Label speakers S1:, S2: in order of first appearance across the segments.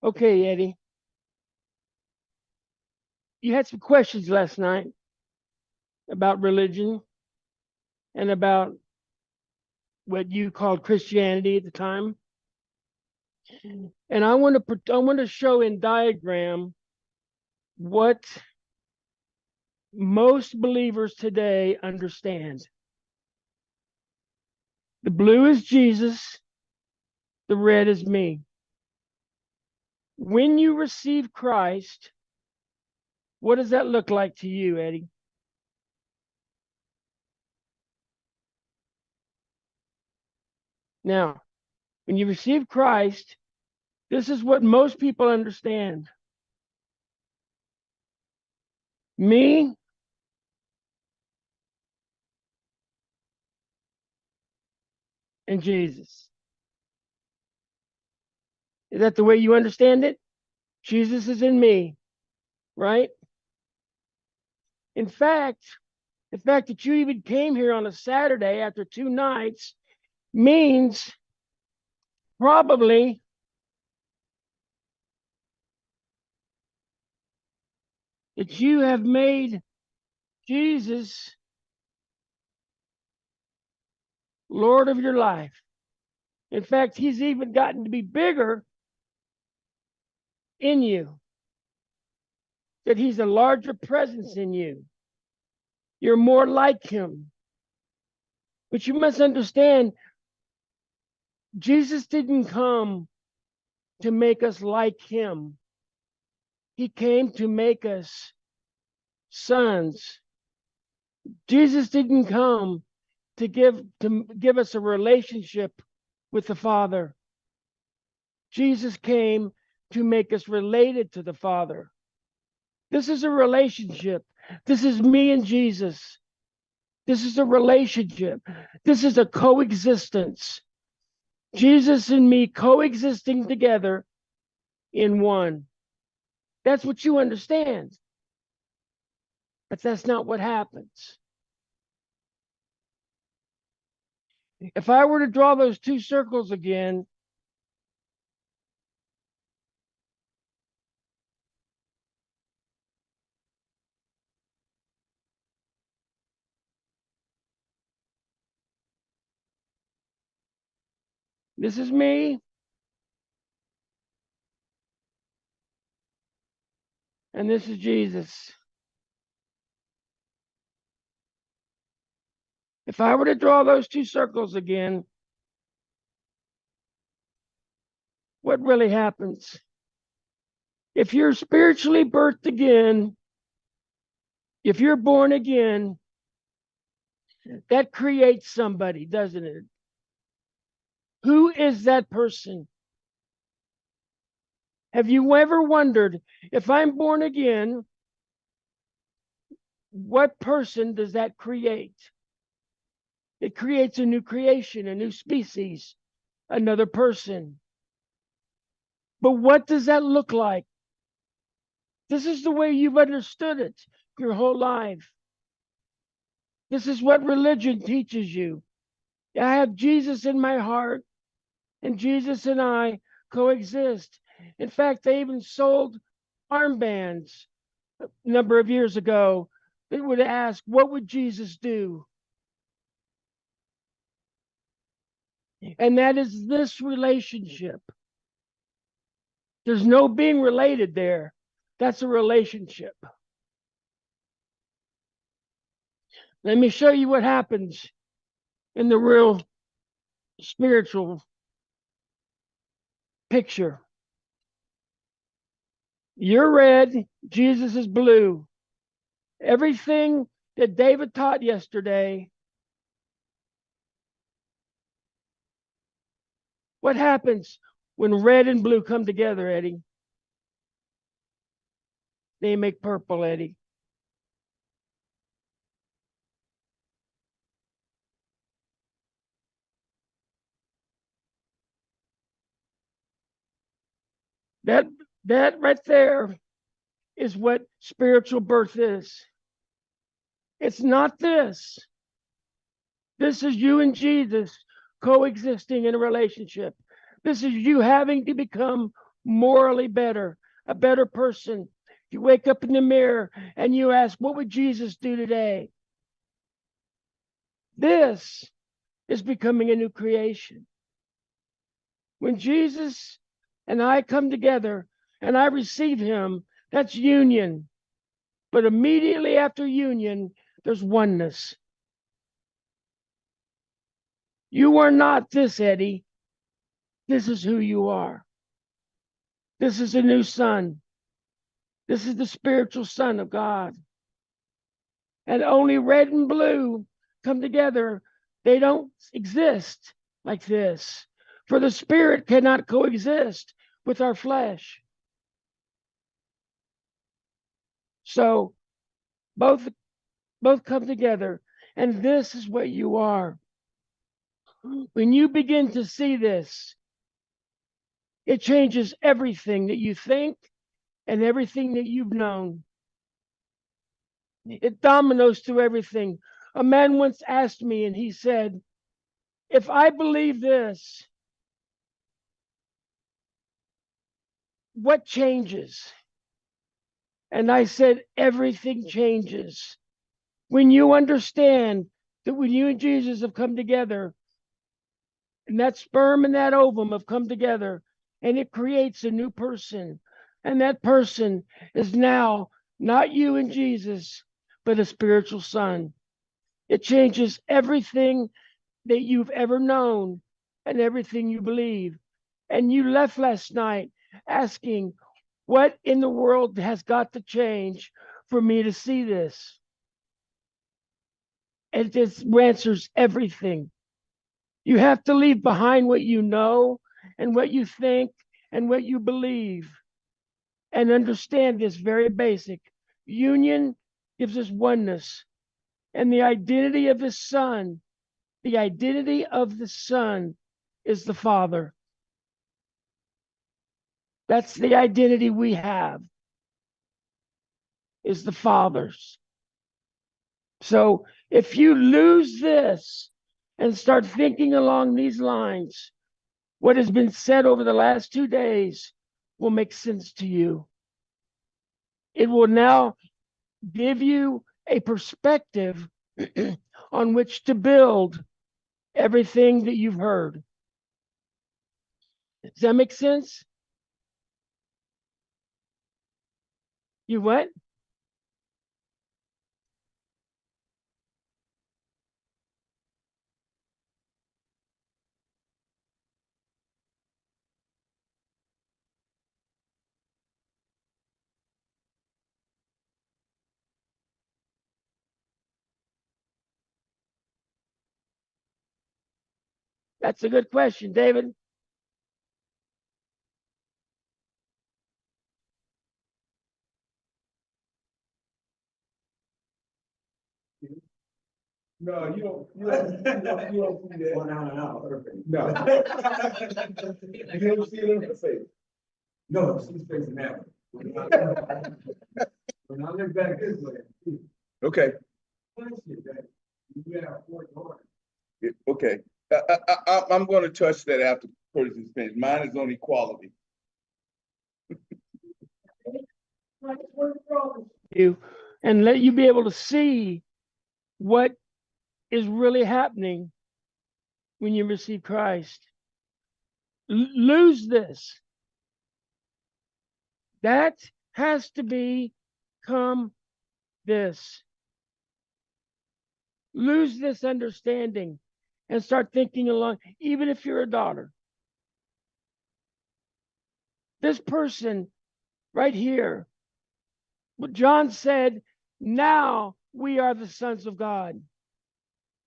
S1: Okay, Eddie. You had some questions last night about religion and about what you called Christianity at the time. And I want to show in diagram what most believers today understand. The blue is Jesus, the red is me. When you receive Christ, what does that look like to you, Eddie? Now, when you receive Christ, this is what most people understand. Me and Jesus. Is that the way you understand it? Jesus is in me, right? In fact, the fact that you even came here on a Saturday after 2 nights means probably that you have made Jesus Lord of your life. In fact, he's even gotten to be bigger in you, that he's a larger presence in you. You're more like him. But you must understand, Jesus didn't come to make us like him. He came to make us sons. Jesus didn't come to give us a relationship with the Father. Jesus came to make us related to the Father. This is a relationship. This is me and Jesus. This is a relationship. This is a coexistence. Jesus and me coexisting together in one. That's what you understand. But that's not what happens. If I were to draw those two circles again, this is me, and this is Jesus. If I were to draw those two circles again, what really happens? If you're spiritually birthed again, if you're born again, that creates somebody, doesn't it? Who is that person? Have you ever wondered, if I'm born again, what person does that create? It creates a new creation, a new species, another person. But what does that look like? This is the way you've understood it your whole life. This is what religion teaches you. I have Jesus in my heart, and Jesus and I coexist. In fact, they even sold armbands a number of years ago that would ask, what would Jesus do? And that is this relationship. There's no being related there. That's a relationship. Let me show you what happens in the real spiritual picture. You're red, Jesus is blue. Everything that David taught yesterday, what happens when red and blue come together, Eddie? They make purple, Eddie. That that right there is what spiritual birth is. It's not this. This is you and Jesus coexisting in a relationship. This is you having to become morally better, a better person. You wake up in the mirror and you ask, what would Jesus do today? This is becoming a new creation. When Jesus and I come together and I receive him, that's union. But immediately after union, there's oneness. You are not this, Eddie. This is who you are. This is a new son. This is the spiritual son of God. And only red and blue come together. They don't exist like this. For the spirit cannot coexist with our flesh. So both come together. And this is what you are. When you begin to see this, it changes everything that you think and everything that you've known. It dominoes through everything. A man once asked me, and he said, if I believe this, what changes? And I said, everything changes. When you understand that when you and Jesus have come together, and that sperm and that ovum have come together, and it creates a new person. And that person is now not you and Jesus, but a spiritual son. It changes everything that you've ever known and everything you believe. And you left last night asking, what in the world has got to change for me to see this? And this answers everything. You have to leave behind what you know and what you think and what you believe and understand this very basic. Union gives us oneness, and the identity of his son, the identity of the son is the Father. That's the identity we have, is the Father's. So if you lose this and start thinking along these lines, what has been said over the last 2 days will make sense to you. It will now give you a perspective on which to build everything that you've heard. Does that make sense? You what? That's a good question, David.
S2: No, you don't. You don't see that. Well, no. Perfect. No. You never see it in her face. No, she's facing that one. When I look back this way. Okay. Okay. I'm going to touch that after Kurtis is finished. Mine is on equality.
S1: You and let you be able to see what is really happening when you receive Christ. Lose this. That has to become this. Lose this understanding and start thinking along, even if you're a daughter. This person right here, what John said, now we are the sons of God.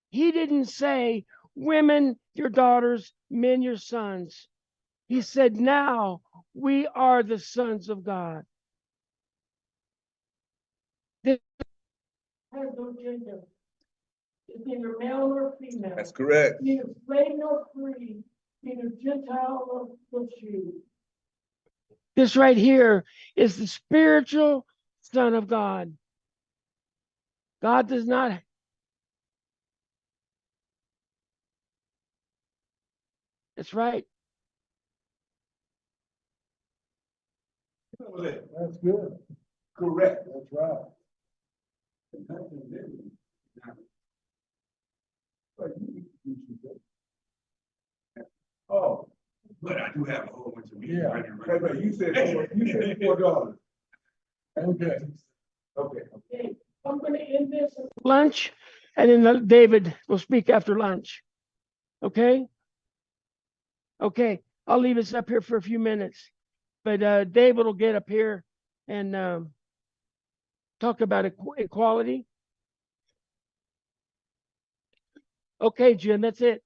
S1: He didn't say, women, your daughters, men, your sons. He said, now we are the sons of God. This has no gender. It's neither male nor female.
S2: That's correct.
S1: Neither slave nor free, neither Gentile nor Jew. This right here is the spiritual Son of God. God does not. That's right.
S2: That's good. Correct. That's right. Oh, but I do have a whole bunch of meetings. Yeah, right. You said $4. Okay. Okay.
S1: Okay, I'm gonna end this at lunch, and then David will speak after lunch. Okay? Okay, I'll leave us up here for a few minutes. But David will get up here and talk about equality. Okay, Jim, that's it.